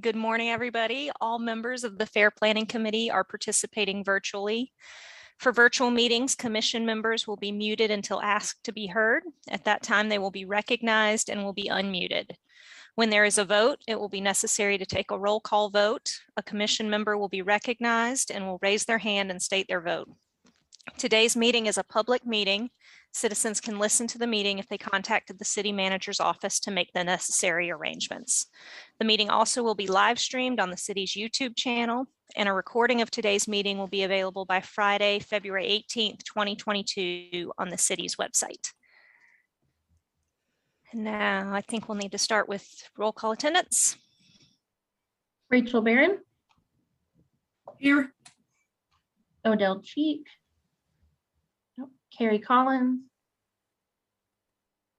Good morning, everybody. All members of the Fair Planning Committee are participating virtually. For virtual meetings, commission members will be muted until asked to be heard. At that time, they will be recognized and will be unmuted. When there is a vote, it will be necessary to take a roll call vote. A commission member will be recognized and will raise their hand and state their vote. Today's meeting is a public meeting. Citizens can listen to the meeting if they contacted the city manager's office to make the necessary arrangements. The meeting also will be live streamed on the city's YouTube channel, and a recording of today's meeting will be available by Friday, February 18th, 2022 on the city's website. And now I think we'll need to start with roll call attendance. Rachel Barron. Here. Odell Cheek. Carrie Collins.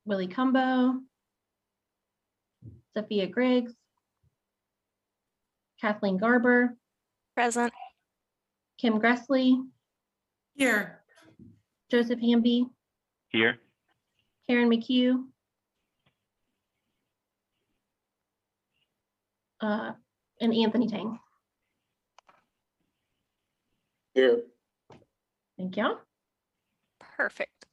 Willie Cumbo. Sophia Griggs. Kathleen Garber. Present. Kim Gressley. Here. Joseph Hamby. Here. Karen McHugh. And Anthony Tang. Here. Thank you. Perfect.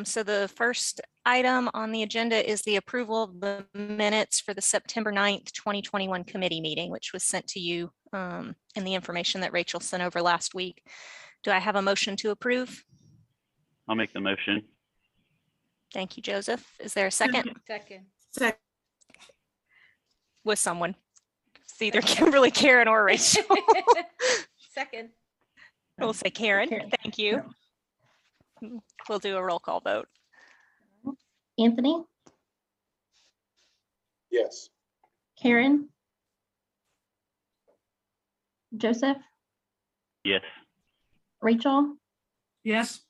So the first item on the agenda is the approval of the minutes for the September 9th, 2021 committee meeting, which was sent to you in the information that Rachel sent over last week. Do I have a motion to approve? I'll make the motion. Thank you, Joseph. Is there a second? Second. With someone. It's either Kimberly, Karen, or Rachel. Second. We'll say Karen. Karen. Thank you. We'll do a roll call vote. Anthony. Yes. Karen. Joseph. Yes. Rachel. Yes.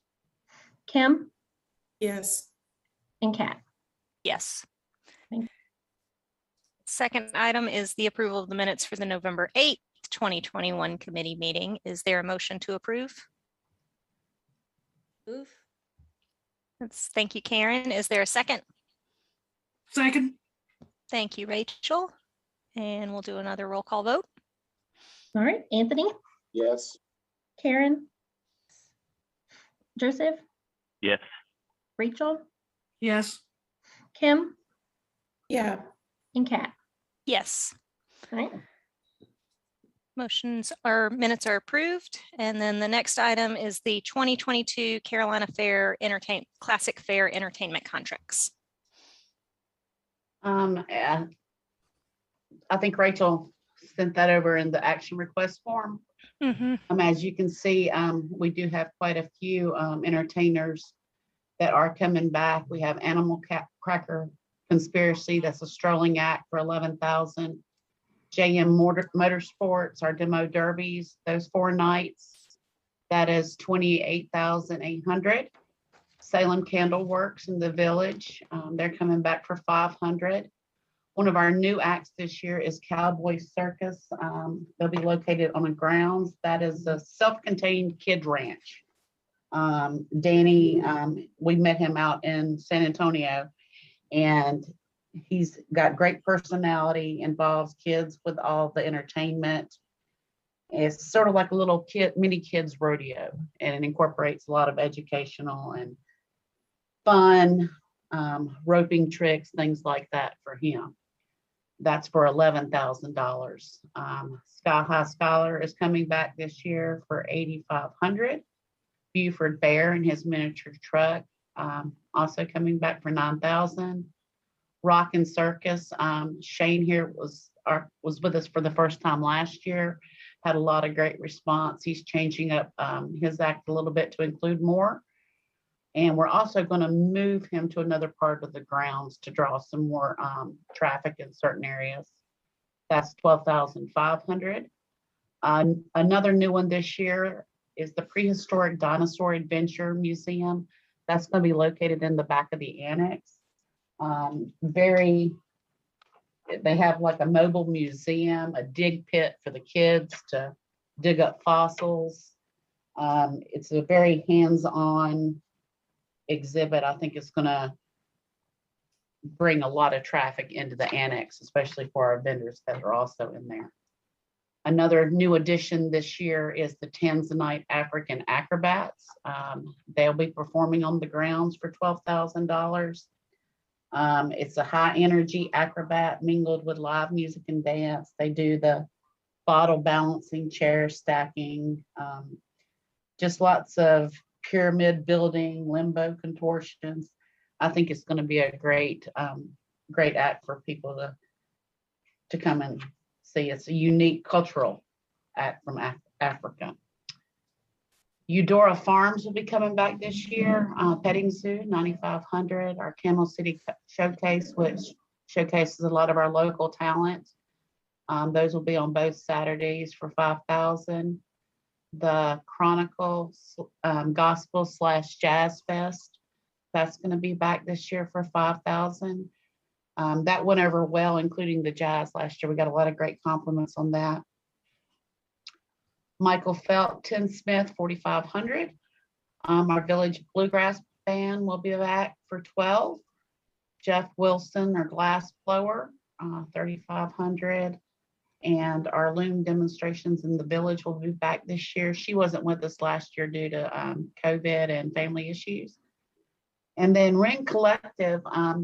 Kim. Yes. And Kat. Yes. Thank you. Second item is the approval of the minutes for the November 8th, 2021 committee meeting. Is there a motion to approve? Move. Thank you, Karen. Is there a second? Second. Thank you, Rachel. And we'll do another roll call vote. All right. Anthony. Yes. Karen. Joseph. Yes. Rachel. Yes. Kim. Yeah. And Kat. Yes. All right. Minutes are approved. And then the next item is the 2022 Carolina Fair Classic Fair entertainment contracts. I think Rachel sent that over in the action request form. As you can see, we do have quite a few entertainers that are coming back. We have Animal Cracker Conspiracy, that's a strolling act for $11,000. JM Motorsports, our demo derbies, those 4 nights, that is $28,800. Salem Candle Works in the Village, they're coming back for $500. One of our new acts this year is Cowboy Circus. They'll be located on the grounds. That is a self-contained kid ranch. Danny, we met him out in San Antonio, and he's got great personality, involves kids with all the entertainment. It's sort of like a little mini kids rodeo, and it incorporates a lot of educational and fun, roping tricks, things like that for him. That's for $11,000. Sky High Scholar is coming back this year for $8,500. Buford Bear and his miniature truck, also coming back for $9,000. Rock and Circus, Shane here was with us for the first time last year, had a lot of great response. He's changing up his act a little bit to include more. And we're also going to move him to another part of the grounds to draw some more traffic in certain areas. That's $12,500. Another new one this year is the Prehistoric Dinosaur Adventure Museum. That's going to be located in the back of the annex. They have like a mobile museum, a dig pit for the kids to dig up fossils. It's a very hands-on exhibit. I think it's going to bring a lot of traffic into the annex, especially for our vendors that are also in there. Another new addition this year is the Tanzanite African Acrobats. They'll be performing on the grounds for $12,000. It's a high energy acrobat mingled with live music and dance. They do the bottle balancing, chair stacking, just lots of pyramid building, limbo contortions. I think it's going to be a great act for people to come and see. It's a unique cultural act from Africa. Eudora Farms will be coming back this year. Petting Zoo, 9,500. Our Camel City Showcase, which showcases a lot of our local talent. Those will be on both Saturdays for 5,000. The Chronicle Gospel / Jazz Fest, that's going to be back this year for 5,000. That went over well, including the jazz last year. We got a lot of great compliments on that. Michael Felt, Tim Smith, 4,500. Our Village Bluegrass Band will be back for 12. Jeff Wilson, our Glass Blower, 3,500. And our loom demonstrations in the village will be back this year. She wasn't with us last year due to COVID and family issues. And then Ring Collective,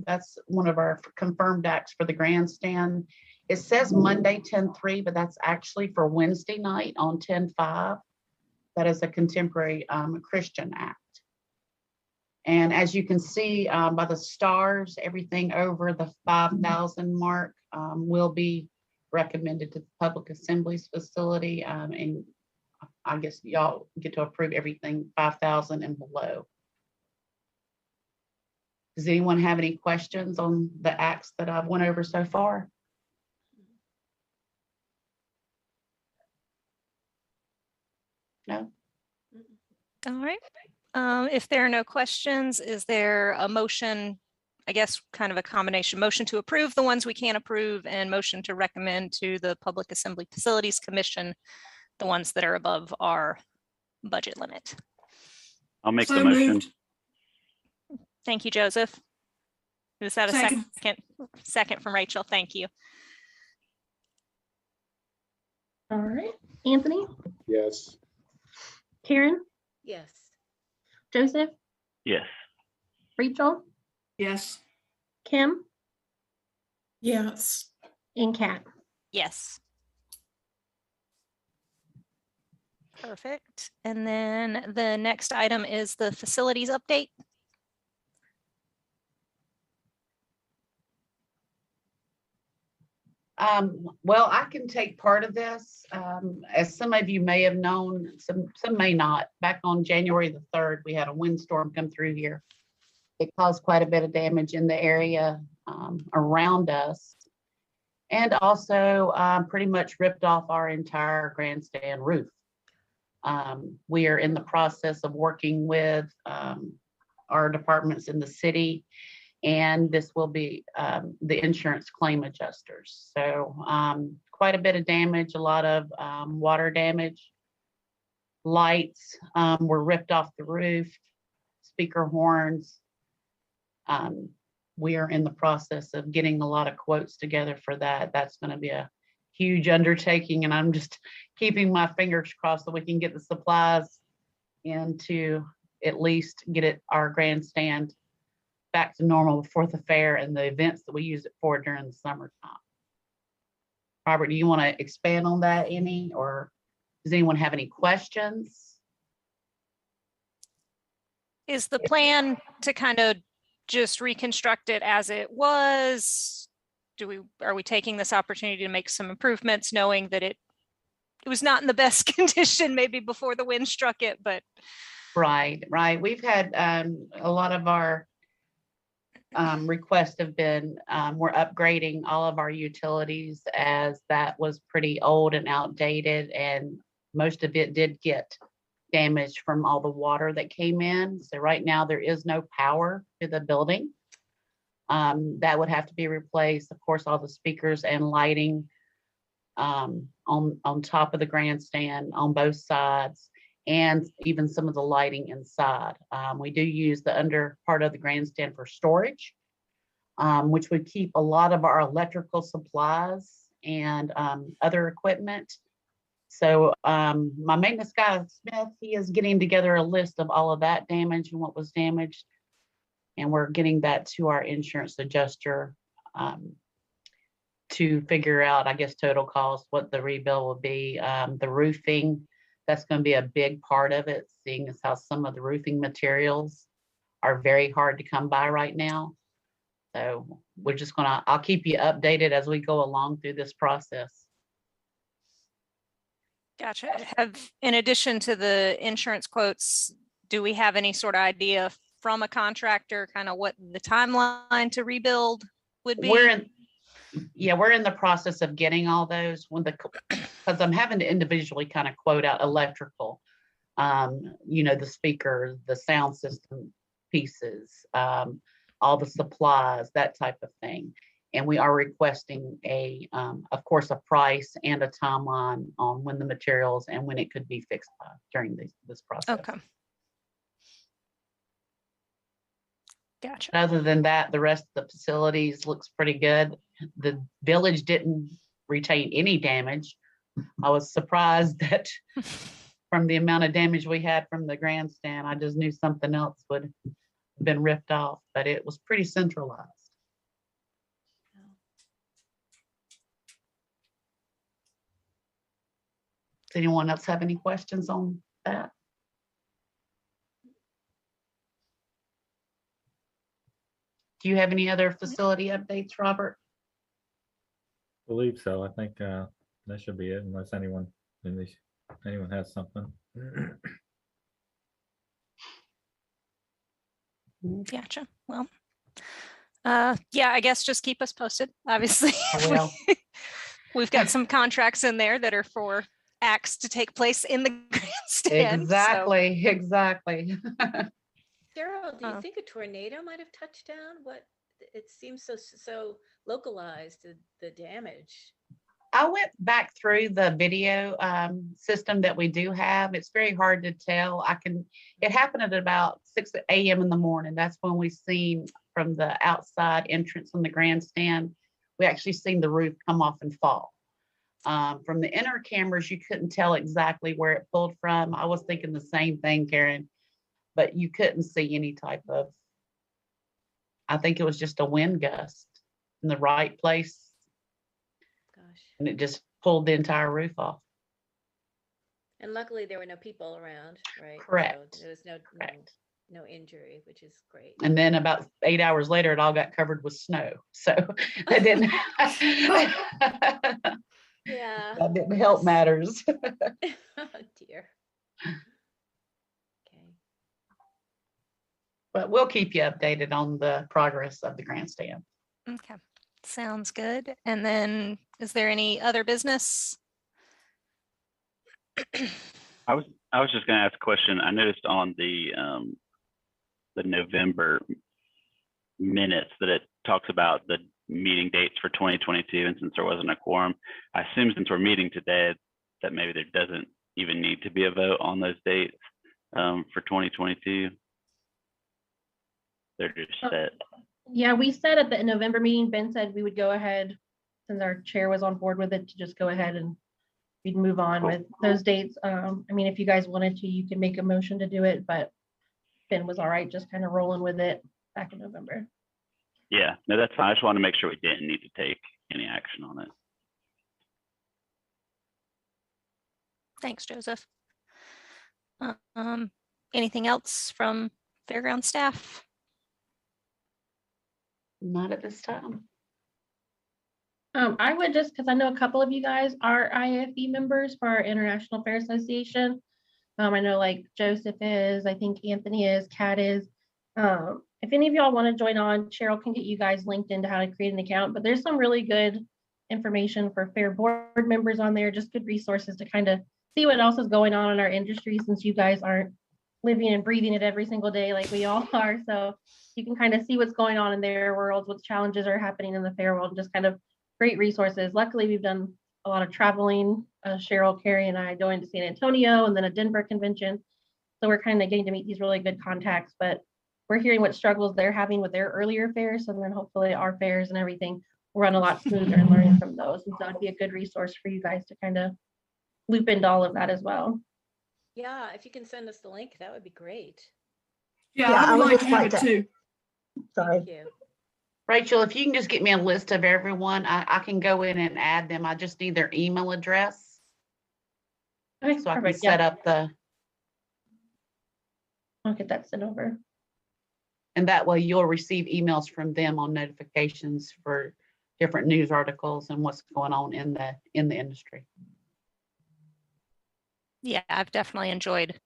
that's one of our confirmed acts for the grandstand. It says Monday 10/3, but that's actually for Wednesday night on 10/5. That is a contemporary Christian act. And as you can see by the stars, everything over the 5,000 mark will be recommended to the Public Assemblies facility. And I guess y'all get to approve everything 5,000 and below. Does anyone have any questions on the acts that I've went over so far? No? All right. If there are no questions, is there a motion, I guess kind of a combination, motion to approve the ones we can't approve and motion to recommend to the Public Assembly Facilities Commission the ones that are above our budget limit? I'll make So the motion. moved. Thank you, Joseph. Is that a Second. second from Rachel? Thank you. All right. Anthony, Yes. Karen, Yes. Joseph, Yes. Rachel, Yes. Kim, Yes. and Kat. Yes. Perfect. And then the next item is the facilities update. Well, I can take part of this. As some of you may have known, some may not. Back on January the 3rd, we had a windstorm come through here. It caused quite a bit of damage in the area around us, and also pretty much ripped off our entire grandstand roof. We are in the process of working with our departments in the city, and this will be the insurance claim adjusters. So quite a bit of damage, a lot of water damage. Lights were ripped off the roof, speaker horns. We are in the process of getting a lot of quotes together for that. That's going to be a huge undertaking, and I'm just keeping my fingers crossed that we can get the supplies in to at least get our grandstand back to normal before the fair and the events that we use it for during the summertime. Robert, do you want to expand on that any, or does anyone have any questions? Is the plan to kind of just reconstruct it as it was? Are we taking this opportunity to make some improvements, knowing that it was not in the best condition maybe before the wind struck it, but. Right. We've had a lot of our requests have been, we're upgrading all of our utilities, as that was pretty old and outdated, and most of it did get damaged from all the water that came in. So right now there is no power to the building. That would have to be replaced. Of course, all the speakers and lighting on top of the grandstand on both sides, and even some of the lighting inside. We do use the under part of the grandstand for storage. which would keep a lot of our electrical supplies and other equipment. So my maintenance guy, Smith, he is getting together a list of all of that damage and what was damaged. And we're getting that to our insurance adjuster to figure out, I guess, total cost, what the rebuild will be. The roofing, that's going to be a big part of it, seeing as how some of the roofing materials are very hard to come by right now. So we're just I'll keep you updated as we go along through this process. Gotcha. In addition to the insurance quotes, do we have any sort of idea from a contractor, kind of what the timeline to rebuild would be? We're in the process of getting all those because I'm having to individually kind of quote out electrical, the speakers, the sound system pieces, all the supplies, that type of thing. And we are requesting of course, a price and a timeline on when the materials and when it could be fixed by during this process. Okay. Gotcha. Other than that, the rest of the facilities looks pretty good. The village didn't retain any damage. I was surprised that from the amount of damage we had from the grandstand, I just knew something else would have been ripped off, but it was pretty centralized. Does anyone else have any questions on that? Do you have any other facility updates, Robert? Believe so. I think that should be it, unless anyone has something. Gotcha. Well, yeah, I guess just keep us posted. Obviously, I will. we've got some contracts in there that are for acts to take place in the grandstand. Exactly. Cheryl, do you think a tornado might have touched down? It seems so localized, the damage. I went back through the video system that we do have. It's very hard to tell. It happened at about 6 a.m. in the morning. That's when we seen from the outside entrance on the grandstand, we actually seen the roof come off and fall. From the inner cameras, you couldn't tell exactly where it pulled from. I was thinking the same thing, Karen, but you couldn't see any type of, I think it was just a wind gust in the right place. Gosh. And it just pulled the entire roof off. And luckily there were no people around, right? Correct. So there was Correct. no injury, which is great. And then about 8 hours later, it all got covered with snow. So that didn't, Yeah. that didn't help matters. Oh dear. Okay. But we'll keep you updated on the progress of the grandstand. Okay, sounds good. And then, is there any other business? I was just going to ask a question. I noticed on the November minutes that it talks about the meeting dates for 2022, and since there wasn't a quorum, I assume since we're meeting today that maybe there doesn't even need to be a vote on those dates for 2022. They're just set. Yeah, we said at the November meeting, Ben said we would go ahead, since our chair was on board with it, to just go ahead and we'd move on with those dates. I mean, if you guys wanted to, you could make a motion to do it, but Ben was all right, just kind of rolling with it back in November. Yeah, no, that's fine. I just wanted to make sure we didn't need to take any action on it. Thanks, Joseph. Anything else from fairground staff? Not at this time. I would just, because I know a couple of you guys are IFE members for our International Fair Association. I know like Joseph is, I think Anthony is, Kat is. If any of y'all want to join on, Cheryl can get you guys linked into how to create an account, but there's some really good information for fair board members on there, just good resources to kind of see what else is going on in our industry, since you guys aren't living and breathing it every single day like we all are. So you can kind of see what's going on in their worlds, what challenges are happening in the fair world, just kind of great resources. Luckily, we've done a lot of traveling. Cheryl, Carrie, and I going to San Antonio and then a Denver convention. So we're kind of getting to meet these really good contacts, but we're hearing what struggles they're having with their earlier fairs. So then hopefully our fairs and everything will run a lot smoother and learning from those. And so it'd be a good resource for you guys to kind of loop into all of that as well. Yeah, if you can send us the link, that would be great. Yeah, Yeah, I would would like just to have like it to- too. Sorry. Thank you. Rachel, if you can just get me a list of everyone, I can go in and add them. I just need their email address Okay, so I can perfect. set Yeah, up the, I'll get that sent over. and that way you'll receive emails from them on notifications for different news articles and what's going on in the industry. Yeah, I've definitely enjoyed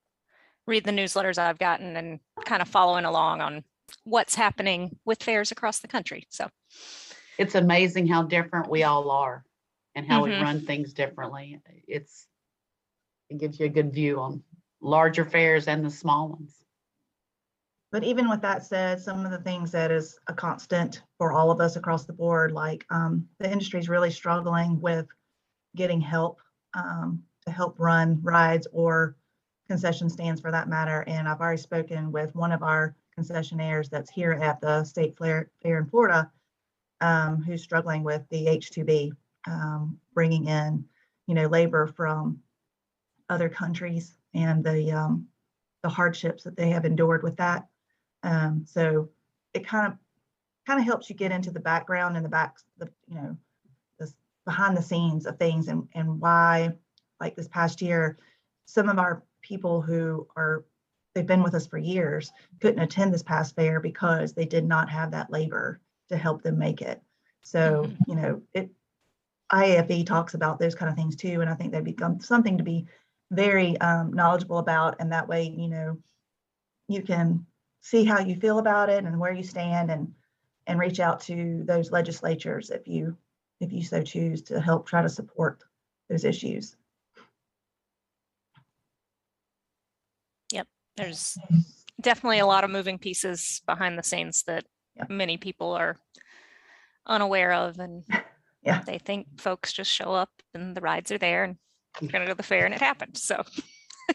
reading the newsletters I've gotten and kind of following along on what's happening with fairs across the country. So It's amazing how different we all are and how we Mhm. run things differently. It gives you a good view on larger fairs and the small ones. But even with that said, some of the things that is a constant for all of us across the board, like the industry is really struggling with getting help to help run rides or concession stands for that matter. And I've already spoken with one of our concessionaires that's here at the State Fair in Florida, who's struggling with the H-2B, bringing in, labor from other countries and the hardships that they have endured with that. So it kind of helps you get into the background and the behind the scenes of things and why, like this past year, some of our people they've been with us for years couldn't attend this past fair because they did not have that labor to help them make it. So, IAFE talks about those kind of things too. And I think they've become something to be very knowledgeable about. And that way, you can see how you feel about it and where you stand and reach out to those legislatures if you so choose to help try to support those issues. there's definitely a lot of moving pieces behind the scenes that Yeah. many people are unaware of. And Yeah. they think folks just show up and the rides are there and you're going to go to the fair and it happened. So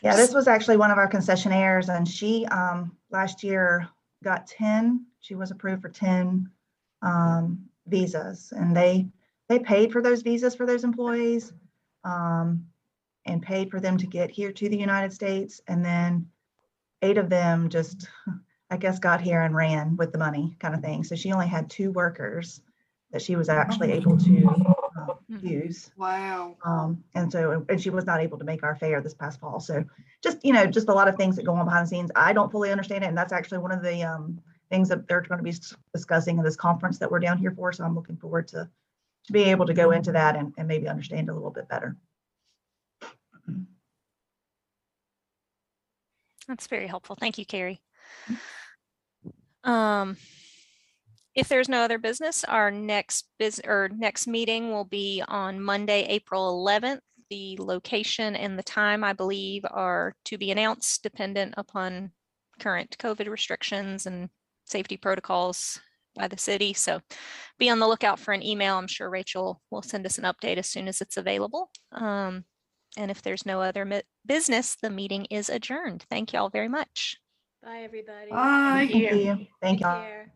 Yeah, this was actually one of our concessionaires, and she last year got 10. She was approved for 10 visas, and they paid for those visas for those employees and paid for them to get here to the United States. And then 8 of them just, I guess, got here and ran with the money kind of thing. So she only had 2 workers that she was actually able to use. Wow. And she was not able to make our fair this past fall. So just a lot of things that go on behind the scenes. I don't fully understand it. And that's actually one of the things that they're going to be discussing in this conference that we're down here for. So I'm looking forward to being able to go into that and maybe understand a little bit better. that's very helpful. Thank you, Carrie. If there's no other business, our next meeting will be on Monday, April 11th. The location and the time, I believe, are to be announced dependent upon current COVID restrictions and safety protocols by the city. So be on the lookout for an email. I'm sure Rachel will send us an update as soon as it's available. And if there's no other business, the meeting is adjourned. Thank you all very much. Bye, everybody. Bye. Thank you. Thank Take you. care.